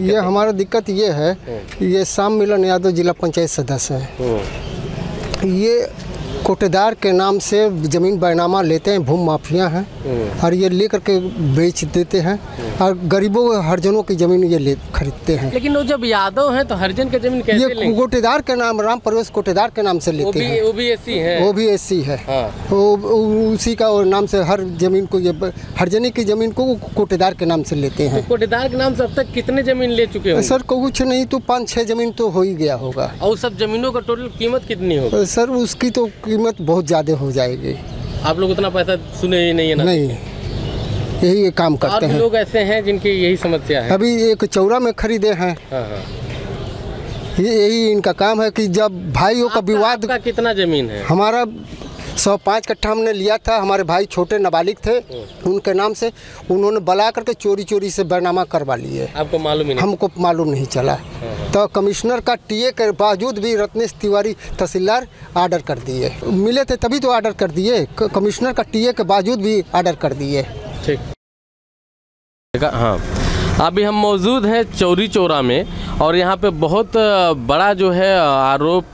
दिक्कत? ये हमारा दिक्कत ये है कि ये शाम मिलन यादव जिला पंचायत सदस्य है। ये कोटेदार के नाम से ज़मीन बैनामा लेते हैं, भूमि माफिया हैं और ये लेकर के बेच देते हैं और गरीबों हरिजनों की ज़मीन ये खरीदते हैं। लेकिन वो जब यादव हैं तो हरिजन की ज़मीन कैसे लेंगे? ये कोटेदार के नाम, राम प्रवेश कोटेदार के नाम से लेते हैं। वो भी एससी है। वो भी एससी है। वो उसी का नाम से हर जमीन को, ये हरिजनी की ज़मीन को कोटेदार के नाम से लेते हैं। तो कोटेदार के नाम से अब तक कितने ज़मीन ले चुके हैं? सर कुछ नहीं तो 5-6 ज़मीन तो हो ही गया होगा। और सब ज़मीनों का टोटल कीमत कितनी होगी? सर उसकी तो कीमत बहुत ज़्यादा हो जाएगी। आप लोग उतना पैसा सुने ही नहीं है ना? नहीं, यही काम करते हैं। लोग ऐसे हैं जिनकी यही समस्या है। अभी एक चौरा में खरीदे हैं। यही इनका काम है कि जब भाइयों का विवाद। आपका कितना ज़मीन है? हमारा 105 कट्ठा हमने लिया था। हमारे भाई छोटे नाबालिग थे, उनके नाम से उन्होंने बुला करके चोरी से बैनामा करवा लिए। आपको मालूम ही नहीं? हमको मालूम नहीं चला। तो कमिश्नर का टीए के बावजूद भी रत्नेश तिवारी तहसीलदार ऑर्डर कर दिए। मिले थे तभी तो ऑर्डर कर दिए। कमिश्नर का टीए के बावजूद भी ऑर्डर कर दिए। ठीक। हाँ, अभी हम मौजूद हैं चौरी चौरा में और यहाँ पे बहुत बड़ा जो है आरोप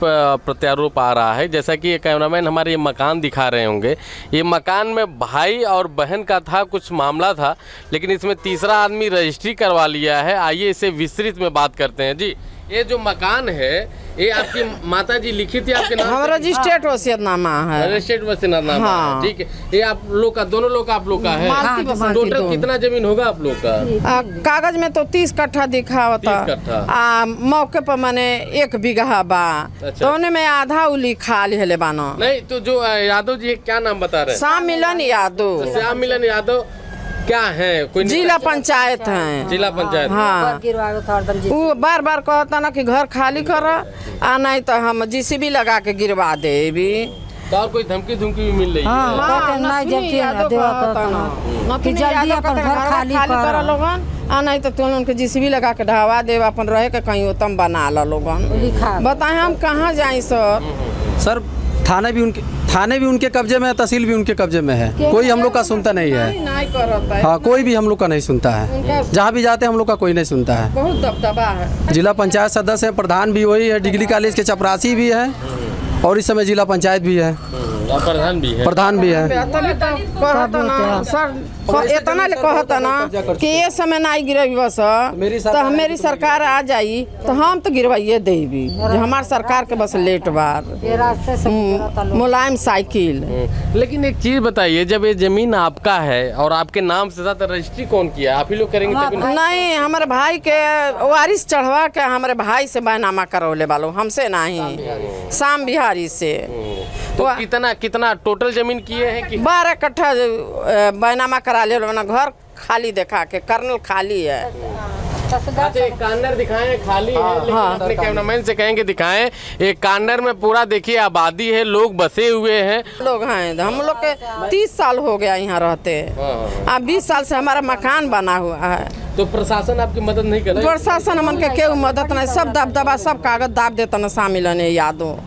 प्रत्यारोप आ रहा है। जैसा कि ये कैमरामैन हमारे ये मकान दिखा रहे होंगे, ये मकान में भाई और बहन का था, कुछ मामला था, लेकिन इसमें तीसरा आदमी रजिस्ट्री करवा लिया है। आइए इसे विस्तृत में बात करते हैं। जी, ये जो मकान है ये आपकी माता जी लिखी थी आपके नाम? हमारा रजिस्ट्रेट वसीयतनामा है। रजिस्ट्रेट वसीयतनामा है, ठीक है। ये आप लोग का, दोनों लोग का आप लोग का है? टोटल कितना जमीन होगा आप लोग का? कागज में तो 30 कट्ठा दिखा होता। मौके पर मैंने 1 बीघा बा। तो उन्हें में आधा उली खा ले बानो। नहीं तो जो यादव जी क्या नाम बता रहे हैं? श्याम मिलन यादव। श्याम मिलन यादव क्या है? कोई जिला पंचायत है। जिला पंचायत। हाँ, वो बार बार कहता ना कि घर खाली कर आ, नहीं तो हम जीसीबी लगा के गिरवा दे भी। तो और कोई धमकी भी मिल रही है? नहीं तो तुम उनके जीसीबी लगा के ढावा दे, अपन रहे के कहीं उत्तम बना लो लोगन। बताए हम कहाँ जाए सर? थाने भी उनके कब्जे में है, तहसील भी उनके कब्जे में है। कोई हम लोग का सुनता नहीं है। हाँ, कोई भी हम लोग का नहीं सुनता है। जहाँ भी जाते हैं हम लोग का कोई नहीं सुनता है। बहुत दबदबा है। जिला पंचायत सदस्य है, प्रधान भी वही है, डिग्री कॉलेज के चपरासी भी है और इस समय जिला पंचायत भी है, प्रधान भी है। सर इतना कहता ना कि ये समय नहीं गिरेगी बस तो मेरी सरकार आ जाई तो हम तो गिरवाइए देवी। हमारे सरकार के बस लेट बार मुलायम साइकिल। लेकिन एक चीज बताइए, जब ये जमीन आपका है और आपके नाम से ज्यादा रजिस्ट्री कौन किया? आप ही लोग करेंगे? नहीं, हमारे भाई के वारिस चढ़वा के हमारे भाई से बैनामा करौले वालों, हमसे नहीं, शाम बिहारी से। तो कितना टोटल जमीन किए हैं कि 12 कट्ठा बैनामा करा ले। घर खाली देखा के कर्नल खाली है। अच्छा, एक कॉर्नर दिखाएं खाली है, लेकिन अपने कैमरामैन से कहेंगे दिखाएं। एक कॉर्नर में पूरा देखिए आबादी है, लोग बसे हुए हैं। लोग हैं, हम लोग के 30 साल हो गया यहाँ रहते। अब 20 साल से हमारा मकान बना हुआ है। तो प्रशासन आपकी मदद नहीं कर रहा है? प्रशासन मन के केहू मदद नहीं, सब दबदबा, सब कागज दाब देता ना शामिल है यादव।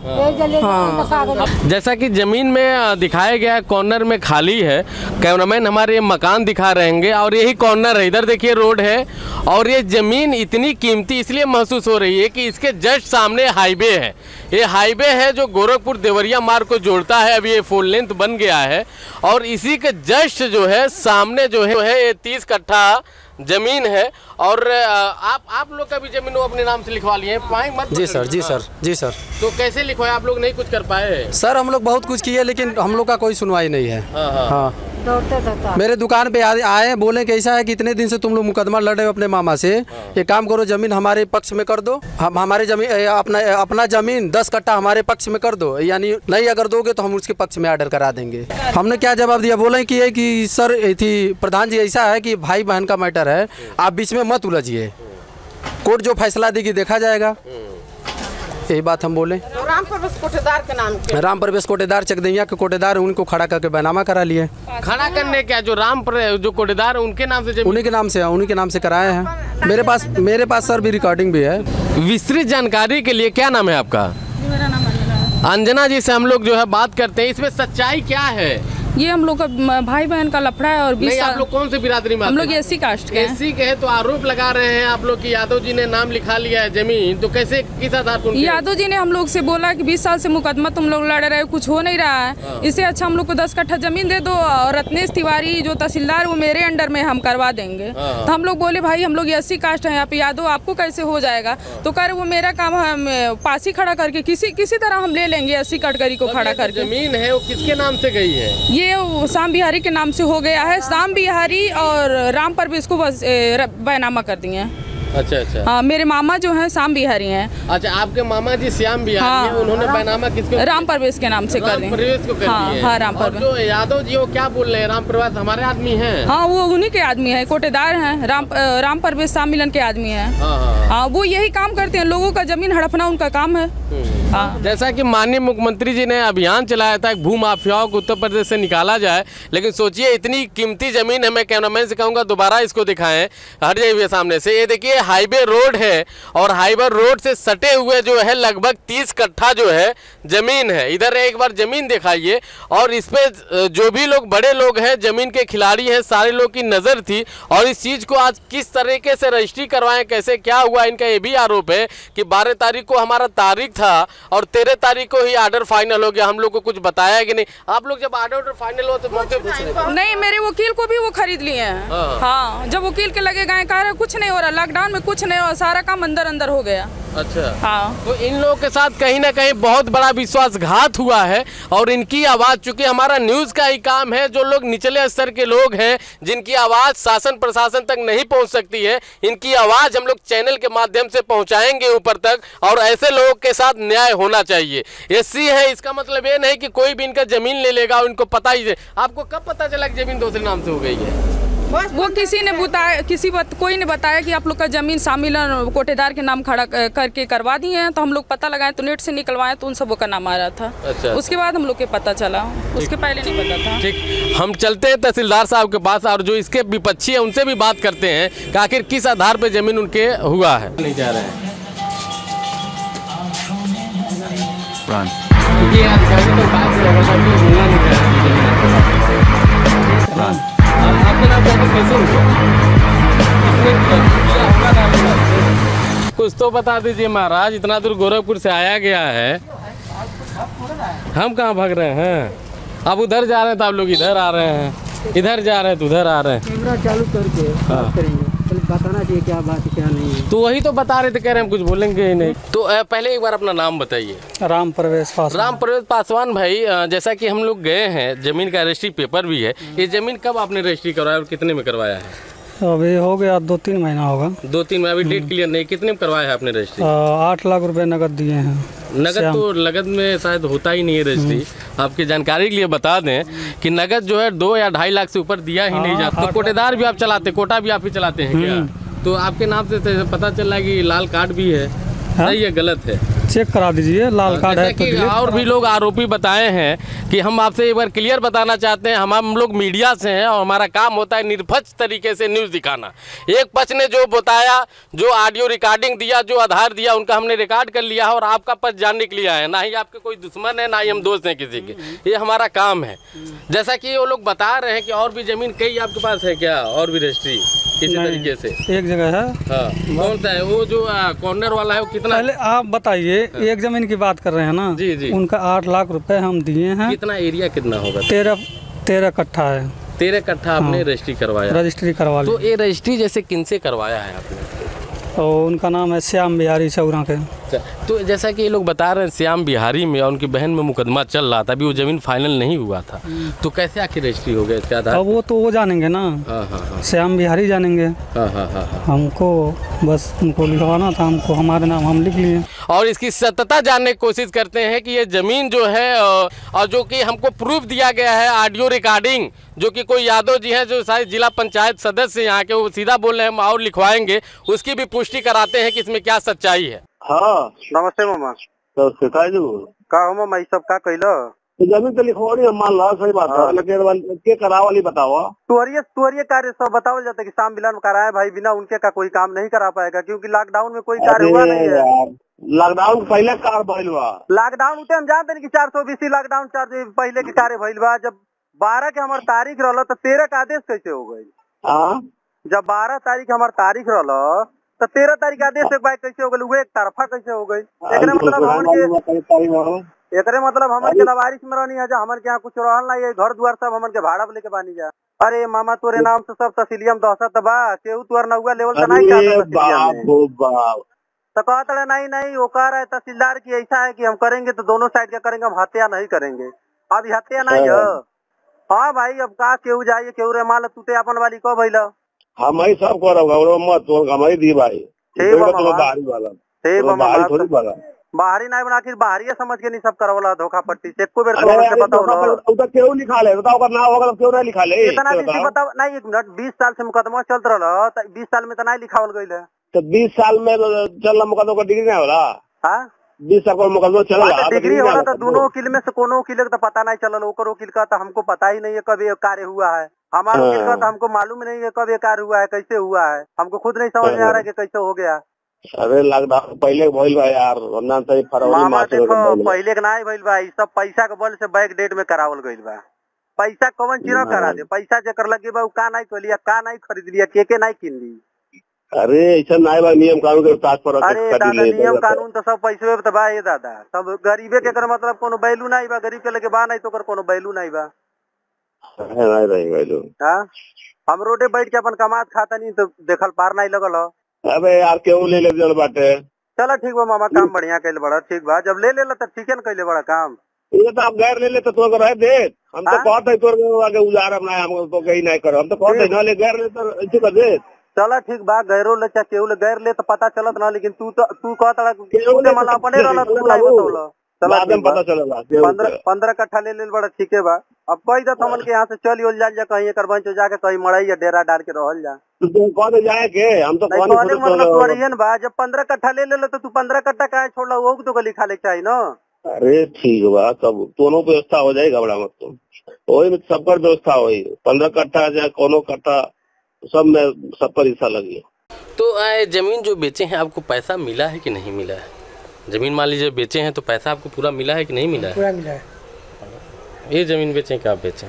जैसा कि जमीन में दिखाया गया कॉर्नर में खाली है, कैमरामैन हमारे मकान दिखा रहे हैं और यही कॉर्नर है। इधर देखिए रोड है और ये जमीन इतनी कीमती इसलिए महसूस हो रही है कि इसके जस्ट सामने हाईवे है। ये हाईवे है जो गोरखपुर देवरिया मार्ग को जोड़ता है। अभी ये 4 लेंथ बन गया है और इसी के जस्ट जो है सामने जो है ये 30 कट्ठा जमीन है। और आप लोग का भी जमीन वो अपने नाम से लिखवा लिए हैं? जी सर, जी सर, जी सर। तो कैसे लिखवाए? आप लोग नहीं कुछ कर पाए? सर हम लोग बहुत कुछ किए लेकिन हम लोग का कोई सुनवाई नहीं है। हाँ, मेरे दुकान पे आए, बोले कि ऐसा है कि इतने दिन से तुम लोग मुकदमा लड़ रहे हो अपने मामा से, ये काम करो जमीन हमारे पक्ष में कर दो। हम हमारे जमीन अपना जमीन 10 कट्ठा हमारे पक्ष में कर दो, यानी नहीं अगर दोगे तो हम उसके पक्ष में ऑर्डर करा देंगे। हमने क्या जवाब दिया? बोले कि सर थी प्रधान जी, ऐसा है कि भाई बहन का मैटर है, आप बीच में मत उलझिए, कोर्ट जो फैसला देगी देखा जाएगा। यही बात हम बोले। राम प्रवेश कोटेदार के नाम के, राम प्रवेश कोटेदार चकदैया के कोटेदार, उनको खड़ा करके बैनामा करा लिए। खड़ा करने क्या, जो जो कोटेदार उनके नाम से, उन्हीं के नाम से कराए हैं। मेरे पास सर भी रिकॉर्डिंग भी है। विस्तृत जानकारी के लिए क्या नाम है आपका? मेरा नाम अंजना जी से हम लोग जो है बात करते हैं। इसमें सच्चाई क्या है? ये हम लोग का भाई बहन का लफड़ा है। और 20 नहीं, साल आप लोग कौन से बिरादरी में? हम लोग एससी कास्ट के हैं। एससी के हैं, तो आरोप लगा रहे हैं आप लोग कि यादव जी ने नाम लिखा लिया है जमीन, तो कैसे, किस आधार पर? यादव जी ने हम लोग से बोला कि 20 साल से मुकदमा तुम लोग लड़ रहे हो, कुछ हो नहीं रहा है, इससे अच्छा हम लोग को 10 कट्ठा जमीन दे दो और रत्नेश तिवारी जो तहसीलदार वो मेरे अंडर में हम करवा देंगे। तो हम लोग बोले भाई हम लोग एससी कास्ट हैं, आप यादव आपको कैसे हो जाएगा? तो कह रहे वो मेरा काम है, पासी खड़ा करके किसी तरह हम ले लेंगे एससी कैटेगरी को खड़ा करके। जमीन है वो किसके नाम से गई है? ये शाम बिहारी के नाम से हो गया है। शाम बिहारी और राम परवेश को बस बैनामा कर दिए हैं। अच्छा अच्छा। हाँ, मेरे मामा जो हैं शाम बिहारी हैं। अच्छा, आपके मामा जी श्याम बिहारी हैं, उन्होंने बैनामा किसको? राम परवेश के नाम से कर दिए। राम परवेश को कर दिए। हाँ, राम परवेश। जो यादव जी वो क्या बोल रहे हैं? राम परवेश हमारे आदमी हैं। हाँ, वो उन्हीं के आदमी है, कोटेदार हैं। राम परवेश शाम मिलन के आदमी हैं। हाँ, वो यही काम करते हैं, लोगों का जमीन हड़पना उनका काम है। हाँ। जैसा कि माननीय मुख्यमंत्री जी ने अभियान चलाया था भू माफियाओं को उत्तर प्रदेश से निकाला जाए, लेकिन सोचिए इतनी कीमती जमीन है। मैं कैमरामैन से कहूँगा दोबारा इसको दिखाएं, हट जाइए सामने से। ये देखिए हाईवे रोड है और हाईवे रोड से सटे हुए जो है लगभग 30 कट्ठा जो है जमीन है। इधर एक बार जमीन दिखाइए, और इस पे जो भी लोग बड़े लोग हैं, जमीन के खिलाड़ी हैं, सारे लोग की नज़र थी। और इस चीज़ को आज किस तरीके से रजिस्ट्री करवाएं, कैसे क्या हुआ, इनका ये भी आरोप है कि 12 तारीख को हमारा तारीख था और 13 तारीख को ही आर्डर फाइनल हो गया। हम लोग को कुछ बताया कि नहीं? आप लोग जब आर्डर फाइनल हो तो मौके पर नहीं, मेरे वकील को भी वो खरीद लिए हैं। हाँ, जब वकील के लगे गए, कह रहे कुछ नहीं हो रहा, लॉकडाउन में कुछ नहीं हो रहा, सारा काम अंदर अंदर हो गया। अच्छा। हाँ, तो इन लोगों के साथ कहीं ना कहीं बहुत बड़ा विश्वासघात हुआ है। और इनकी आवाज़, चूंकि हमारा न्यूज़ का ही काम है, जो लोग निचले स्तर के लोग हैं, जिनकी आवाज़ शासन प्रशासन तक नहीं पहुंच सकती है, इनकी आवाज़ हम लोग चैनल के माध्यम से पहुंचाएंगे ऊपर तक। और ऐसे लोगों के साथ न्याय होना चाहिए। एससी है, इसका मतलब ये नहीं कि कोई भी इनका जमीन ले लेगा। उनको पता ही है। आपको कब पता चला कि जमीन दूसरे नाम से हो गई है? वो किसी ने बताया, कोई ने बताया कि आप लोग का जमीन शामिल कोटेदार के नाम खड़ा करके करवा दिए हैं। तो हम लोग पता लगाए, तो नेट से निकलवाए तो उन सबों का नाम आ रहा था। अच्छा। उसके बाद हम लोग के पता चला, उसके पहले नहीं पता था। ठीक, हम चलते हैं तहसीलदार साहब के पास और जो इसके विपक्षी है उनसे भी बात करते हैं कि आखिर किस आधार पर जमीन उनके हुआ है। नहीं जा रहे हैं। कुछ तो बता दीजिए महाराज, इतना दूर गोरखपुर से आया गया है, हम कहाँ भाग रहे हैं? आप उधर जा रहे हैं तो आप लोग इधर आ रहे हैं, इधर जा रहे हैं तो उधर आ रहे हैं। कैमरा चालू करके बात करेंगे, बताना चाहिए क्या बात है क्या नहीं है। तो वही तो बता रहे थे, कह रहे हैं कुछ बोलेंगे ही नहीं। तो पहले एक बार अपना नाम बताइए। राम परवेश पासवान। राम परवेश पासवान भाई, जैसा कि हम लोग गए हैं, जमीन का रजिस्ट्री पेपर भी है। ये जमीन कब आपने रजिस्ट्री करवाया और कितने में करवाया है? अभी हो गया 2-3 महीना होगा। 2-3 में? अभी डेट क्लियर नहीं, कितने में करवाया है आपने रजिस्ट्री? 8 लाख रुपए नगद दिए हैं। नगद तो नगद में शायद होता ही नहीं है रजिस्ट्री। आपकी जानकारी के लिए बता दें कि नगद जो है 2 या 2.5 लाख से ऊपर दिया ही नहीं जाता। तो कोटेदार भी आप चलाते, कोटा भी आप ही चलाते हैं क्या? तो आपके नाम से पता चल रहा है कि लाल कार्ड भी है, सही है गलत है? चेक करा दीजिए, लाल कार्ड है तो। और भी लोग आरोपी बताए हैं कि हम आपसे एक बार क्लियर बताना चाहते हैं, हम लोग मीडिया से हैं और हमारा काम होता है निष्पक्ष तरीके से न्यूज़ दिखाना। एक पक्ष ने जो बताया, जो ऑडियो रिकॉर्डिंग दिया, जो आधार दिया, उनका हमने रिकॉर्ड कर लिया है और आपका पक्ष जानने के लिए आए हैं। ना ही आपके कोई दुश्मन है, ना ही हम दोस्त हैं किसी के, ये हमारा काम है। जैसा कि वो लोग बता रहे हैं कि और भी जमीन कई आपके पास है क्या, और भी रजिस्ट्री इसी तरीके से? एक जगह है। हाँ, कौन सा है वो जो कॉर्नर वाला है? वो कितना? पहले आप बताइए, एक जमीन की बात कर रहे हैं ना? जी जी। उनका 8 लाख रुपए हम दिए हैं। कितना एरिया कितना होगा? 13 कट्ठा है। 13 कट्ठा आपने रजिस्ट्री करवाया? रजिस्ट्री करवा ली। तो ये रजिस्ट्री जैसे किनसे करवाया है आपने? और उनका नाम है श्याम बिहारी चौरा के। तो जैसा कि ये लोग बता रहे हैं श्याम बिहारी में और उनकी बहन में मुकदमा चल रहा था, अभी वो जमीन फाइनल नहीं हुआ था, तो कैसे आखिर रजिस्ट्री हो गया इसके आधार? अब वो तो वो जानेंगे ना। हाँ। श्याम बिहारी जानेंगे। हाँ। हमको बस उनको लिखवाना था, हमको हमारे नाम हम लिख लिए। और इसकी सत्यता जानने की कोशिश करते हैं कि ये ज़मीन जो है, और जो कि हमको प्रूफ दिया गया है ऑडियो रिकॉर्डिंग, जो कि कोई यादव जी हैं जो शायद जिला पंचायत सदस्य यहाँ के, वो सीधा बोल रहे हैं हम और लिखवाएंगे, उसकी भी पुष्टि कराते हैं कि इसमें क्या सच्चाई है। हाँ नमस्ते मामा। तो शिकायत का हो मामा, ये सब का कैला? जमीन तो लिखवानी है, मान लो सही बात है, लेकिन के करा वाली बताओ। तुअरिये कार्य सब बताओ जाता है कि शाम मिलन कराए भाई, बिना उनके का कोई काम नहीं करा पाएगा, क्योंकि लॉकडाउन में कोई कार्य हुआ नहीं है। लॉकडाउन पहले कार्य भइल बा। लॉकडाउन उठे हम जानते नहीं कि 420 लॉकडाउन 4 पहले के कार्य भइल बा, जब 12 के हमार तारीख रहल तो 13 का आदेश कैसे हो गई? हाँ जब 12 तारीख हमार तारीख रहल तो 13 तारीख आदेश एक बार कैसे हो गई? वो एक तरफा कैसे हो गई? एकरे मतलब हमन के लवारिस में रहनी है, जो हमन के यहाँ कुछ रहल ना, ये घर द्वार सब हमन के भाड़ा पे लेके बानी जा। अरे मामा तोरे नाम से सब तहसीलिया में दहशत बा, केहू तुअर नौवा लेवल तो नहीं तो कहता नहीं ओकार है तहसीलदार की ऐसा है कि हम करेंगे तो दोनों साइड का करेंगे, हम हत्या नहीं करेंगे। अब हत्या नहीं है। हाँ भाई, अब का केहू जाइए केहू रे माल टूटे अपन वाली को भैला हम ही सब करो मत हमारी दी भाई बाहरी नहीं बना, आखिर बाहरी समझ के नहीं सब करवला धोखा पट्टी से एको बेर बताओ क्यों लिखा ले, बताओ ना होगा क्यों नहीं लिखा ले? इतना दिन से बताओ नहीं, 1 मिनट, 20 साल से मुकदमा चल रहा, 20 साल में तो नहीं लिखावल गई है। तो 20 साल में चल मुकदमा का डिग्री नहीं होला? हाँ 20 साल का मुकदमा चल रहा डिग्री होला तो दोनों वकील में से कोनो वकील का तो पता नहीं चलल, ओकर वकील का तो हमको पता ही नहीं है कब ये कार्य हुआ है। हमारे वकील का तो हमको मालूम नहीं है कब ये कार्य हुआ है, कैसे हुआ है, हमको खुद नहीं समझ में आ रहा है कि कैसे हो गया। अरे लॉकडाउन पहले भइल बा यार, वरना तो फरवरी मार्च में पहले के नहीं भइल बा, सब पैसा के बल से बैक डेट में करावल गइल बा। पैसा कौन चीज करा दे, पैसा जेकर लगे बा का नहीं कर लिया, का नहीं खरीद लिया, के नहीं किन ली। अरे ऐसा नहीं बा, नियम कानून के साथ पर। अरे दादा नियम कानून तो सब पैसे तो बा ये दादा, सब गरीबे के कर मतलब कोनो वैल्यू नहीं बा, गरीब के लगे बा नहीं तो कर कोनो वैल्यू नहीं बा। नहीं रही वैल्यू। हां हम रोडे बैठ के अपन कमात खाता नहीं तो देखल पार नहीं लगल हो। अबे यार क्यों ले ले जल बाटे? चलो ठीक बा मामा, काम बढ़िया कैले बड़ा, ठीक बा, जब ले लेला तो ठीक है न कैले बड़ा काम। ये तो आप गैर ले ले तो तोर रह दे, हम तो कहते तोर आगे उजार हम हमको तो कहीं नहीं करो, हम तो कहते ना ले गैर ले तो ऐसे कर दे। चलो ठीक बा, गैरो ले चाहे केहू ले गैर ले तो पता चलत ना, लेकिन तू कहता केहू ले माला अपने रहला तू नहीं बतावला। चलो पता चलला 15 कट्ठा ले ले बड़ा, ठीक है बा। अब कोई तो हमन के यहाँ से चल उल जा कहीं एकर बंच जाके कहीं मड़ई या डेरा डाल के रहल जा। कौन जाए के हम तो कौन मतलब तोरियन बा, जब 15 कट्ठा ले ले तो तू 15 कट्ठा काहे छोड़ला, वो तो लिखा ले चाहिए ना। अरे ठीक बा, तब दोनों व्यवस्था हो जाएगा बड़ा मत, वही में सबकर व्यवस्था हुई, 15 कट्ठा या कोनो कट्ठा सब में सब पर हिस्सा लगी। तो जमीन जो बेचे हैं आपको पैसा मिला है कि नहीं मिला है? जमीन मान लीजिए बेचे हैं तो पैसा आपको पूरा मिला है कि नहीं मिला है? पूरा मिला है। ये जमीन बेचे क्या आप बेचे?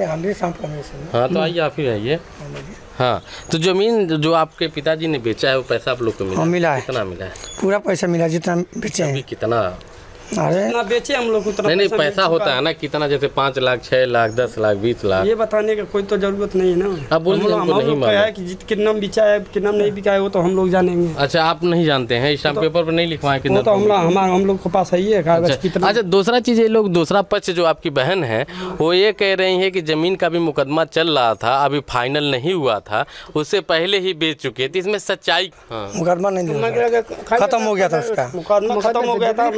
हम भी हाँ तो आइए आप ही आइए। हाँ तो जमीन जो आपके पिताजी ने बेचा है वो पैसा आप लोग को मिला? मिला है। कितना मिला है? पूरा पैसा मिला जितना बेचे हैं। कितना? अरे बेचे हम लोग उतना नहीं पैसा होता है ना कितना, जैसे 5 लाख 6 लाख 10 लाख 20 लाख, ये बताने का कोई तो जरूरत नहीं है ना। अब बोल है कि कितना बिचा है कितना नहीं बिका है वो तो हम लोग जानेंगे। अच्छा आप नहीं जानते हैं, स्टाम्प पेपर पर नहीं लिखवाए कितना? तो हम लोग के पास है ही है कागज कितना। अच्छा दूसरा चीज ये लोग, दूसरा पक्ष जो आपकी बहन है वो ये कह रही है कि जमीन का भी मुकदमा चल रहा था, अभी फाइनल नहीं हुआ था, उससे पहले ही बेच चुके थे, इसमें सच्चाई? मुकदमा नहीं खत्म हो गया था, उसका मुकदमा खत्म हो गया था,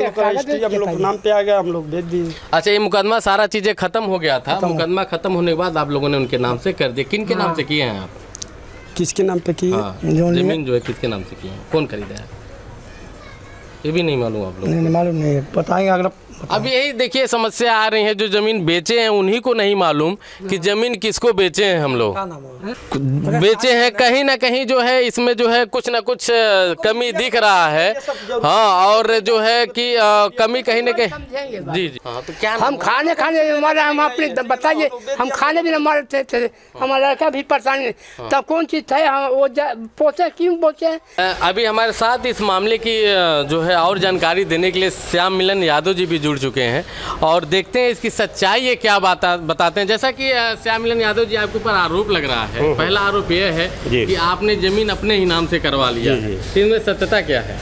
हम लोग नाम पे आ गया, हम लोग भेज दिए। अच्छा ये मुकदमा सारा चीजें खत्म हो गया था, मुकदमा खत्म होने के बाद आप लोगों ने उनके नाम से कर दिया। किन के नाम से किए हैं आप? किसके नाम पे किए? जमीन जो है किसके नाम से किए हैं, कौन खरीदा है ये भी नहीं मालूम आप लोग? नहीं मालूम नहीं, बताएंगे अगला। अब यही देखिए समस्या आ रही है, जो जमीन बेचे हैं उन्हीं को नहीं मालूम कि जमीन किसको बेचे हैं। हम लोग बेचे हैं कहीं ना कहीं, जो है इसमें जो है कुछ ना कुछ कमी दिख रहा है। हाँ और जो है कि कमी कहीं ना कहीं। जी जी हाँ तो क्या हम खाने हमारा, हम अपने बताइए, हम खाने भी हमारे थे, हमारा लड़का भी परेशानी, तब कौन चीज़ थे वो पोते क्यों पोते? अभी हमारे साथ इस मामले की जो है और जानकारी देने के लिए श्याम मिलन यादव जी भी जुड़ चुके हैं और देखते हैं इसकी सच्चाई ये क्या बताते हैं। जैसा कि श्याम मिलन यादव जी आपके ऊपर आरोप लग रहा है, पहला आरोप यह है कि आपने जमीन अपने ही नाम से करवा लिया है, इसमें सत्यता क्या है?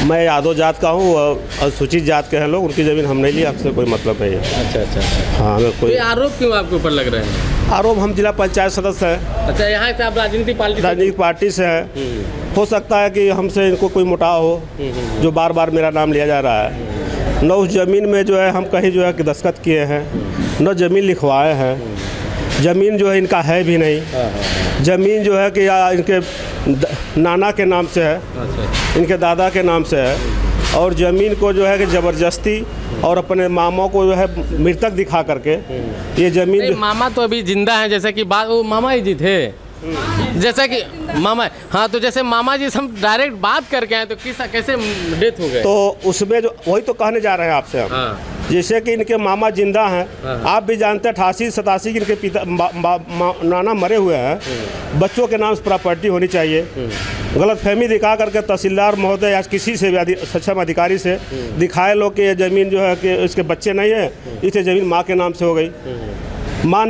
मैं यादव जात का हूँ और सूचित जात के हैं लोग, उनकी ज़मीन हमने ली, आपसे कोई मतलब नहीं है। अच्छा हाँ हमें कोई आरोप क्यों आपके ऊपर लग रहे हैं? आरोप हम जिला पंचायत सदस्य हैं। अच्छा यहाँ से आप राजनीतिक पार्टी से हैं, हो सकता है कि हमसे इनको कोई मुटाव हो जो बार बार मेरा नाम लिया जा रहा है। न उस ज़मीन में जो है हम कहीं जो है कि दस्तखत किए हैं, न ज़मीन लिखवाए हैं, ज़मीन जो है इनका है भी नहीं। ज़मीन जो है कि या इनके नाना के नाम से है, इनके दादा के नाम से है, और ज़मीन को जो है कि ज़बरदस्ती और अपने मामा को जो है मृतक दिखा करके ये ज़मीन। मामा तो अभी जिंदा है, जैसे कि बात वो मामा ही जी थे, जैसा कि मामा। हाँ तो जैसे मामा जी से हम डायरेक्ट बात करके आए तो कैसे डेथ हो गए? तो उसमें जो वही तो कहने जा रहे हैं आपसे हम जैसे कि इनके मामा जिंदा हैं, आप भी जानते हैं 88-87 के इनके पिता नाना मरे हुए हैं। बच्चों के नाम से प्रॉपर्टी होनी चाहिए। गलतफहमी दिखा करके तहसीलदार महोदय या किसी से भी सक्षम अधिकारी से दिखाए लोग कि ये ज़मीन जो है कि इसके बच्चे नहीं है, इसे ज़मीन माँ के नाम से हो गई। माँ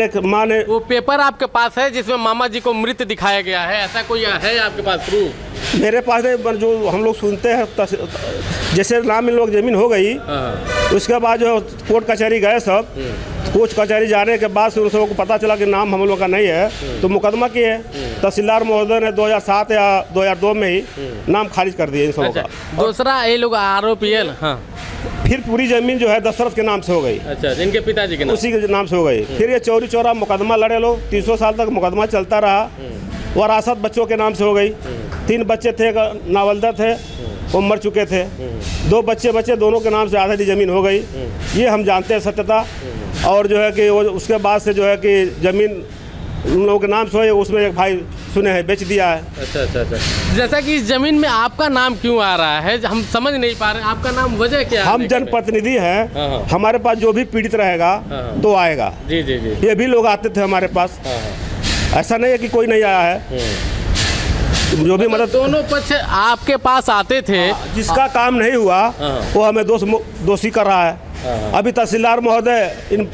ने वो पेपर आपके पास है जिसमें मामा जी को मृत दिखाया गया है, ऐसा कोई है आपके पास प्रूफ? मेरे पास जो हम लोग सुनते हैं, जैसे नाम इन लोग ज़मीन हो गई, उसके बाद जो कोर्ट कचहरी गए सब, कोर्ट कचहरी जाने के बाद से उन सबको पता चला कि नाम हम लोग का नहीं है, तो मुकदमा किए। तहसीलदार महोदय ने 2007 या 2002 में ही नाम खारिज कर दिए इन सबों का। दूसरा ये लोग आरोपी फिर पूरी ज़मीन जो है दशरथ के नाम से हो गई। अच्छा, जिनके पिताजी के नाम, उसी के नाम से हो गई। फिर ये चौरी चौरा मुकदमा लड़े लोग, 300 साल तक मुकदमा चलता रहा। वरासत बच्चों के नाम से हो गई। 3 बच्चे थे, नावलदा थे, वो मर चुके थे। 2 बच्चे दोनों के नाम से आधी ज़मीन हो गई। ये हम जानते हैं सत्यता। और जो है कि वो उसके बाद से जो है कि ज़मीन उन लोगों के नाम से हो, उसमें एक भाई सुने हैं बेच दिया है। अच्छा। जैसा कि इस जमीन में आपका नाम क्यों आ रहा है, हम समझ नहीं पा रहे। आपका नाम वजह क्या है? हम जनप्रतिनिधि हैं, हमारे पास जो भी पीड़ित रहेगा तो आएगा। जी। ये भी लोग आते थे हमारे पास, ऐसा नहीं है कि कोई नहीं आया है। जो भी मदद, दोनों पक्ष आपके पास आते थे। जिसका काम नहीं हुआ वो हमें दोषी कर रहा है। अभी तहसीलदार महोदय इन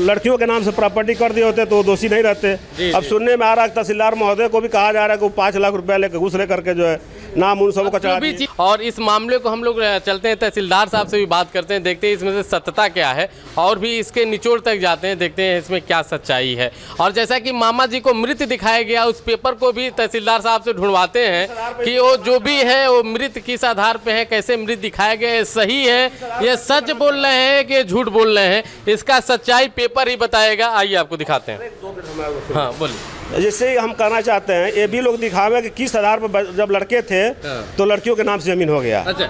लड़कियों के नाम से प्रॉपर्टी कर दिए होते तो दोषी नहीं रहते। अब सुनने में आ रहा है तहसीलदार महोदय को भी कहा जा रहा है कि वो 5 लाख रुपया लेकर घूस ले करके जो है नाम उन सबको चढ़ा दिए। और इस मामले को हम लोग चलते हैं, तहसीलदार साहब से भी बात करते हैं, देखते हैं इसमें से सत्यता क्या है, और भी इसके निचोड़ तक जाते हैं, देखते हैं इसमें क्या सच्चाई है। और जैसा कि मामा जी को मृत दिखाया गया, उस पेपर को भी तहसीलदार साहब से ढूंढवाते हैं कि वो जो भी है वो मृत किस आधार पे है, कैसे मृत दिखाया गया है, सही है, ये सच बोल रहे हैं कि झूठ बोल रहे हैं, इसका सच्चाई पेपर ही बताएगा। आइए आपको दिखाते हैं। हाँ बोलिए। जैसे हम कहना चाहते हैं, ये भी लोग दिखावे कि किस आधार पर जब लड़के थे तो लड़कियों के नाम से जमीन हो गया। अच्छा,